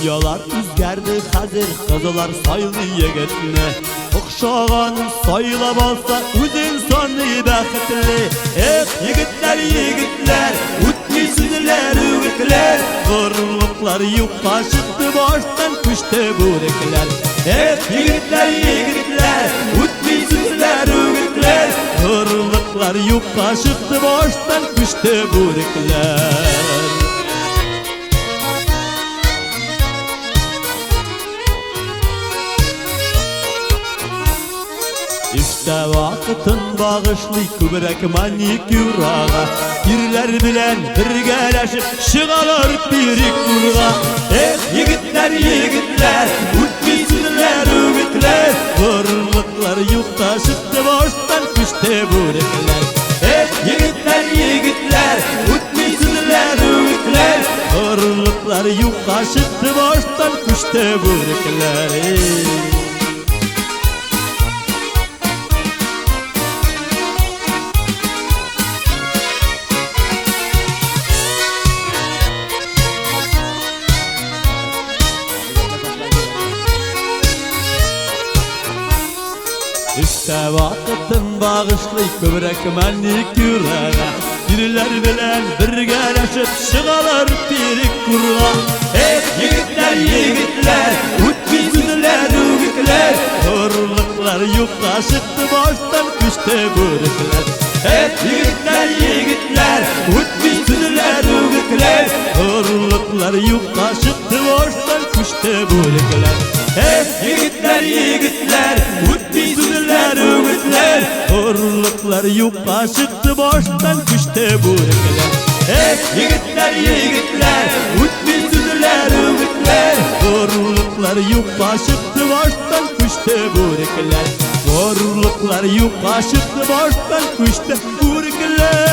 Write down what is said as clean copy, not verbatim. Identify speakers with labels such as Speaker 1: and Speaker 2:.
Speaker 1: Dünyalar üzgerdi hazır, kızılar saylı yegetine. Okşağın saylap alsa üzün sonu bəxtli. Yigitler yigitler, ütmi süzüler ügitler. Gırlıklar yukka çıktı baştan küşte burekler. Yigitler yigitler, ütmi süzüler ügitler. Gırlıklar yukka çıktı baştan küşte burekler. İşte vakıtın bağışlı kübrek manikürağa. Birler bilen birgeleşip şıgalar birik kurğa. Yigitler yigitler, ütmi süzüler ümitler. Gırlıklar yukta çıktı baştan küşte burekler. Yigitler yigitler, ütmi süzüler ümitler. Gırlıklar yukta çıktı baştan küşte burekler. İşte vakıtın bağışlı kübrek manikürağa. Birler bilen birgeleşip şıgalar birik kurğa. Yigitler yigitler, ütmi süzüler ügitler. Gırlıklar yukka çıktı baştan küşte burekler. Yigitler yigitler, ütmi süzüler ügitler. Gırlıklar yukka çıktı baştan küşte burekler. Yigitler yigitler, ütmi süzüler ügitler. Gırlıklar yukka çıktı baştan küşte burekler. Yigitler yigitler, ütmi süzüler ügitler. Gırlıklar yukka çıktı baştan küşte burekler. Gırlıklar yukka çıktı baştan küşte burekler.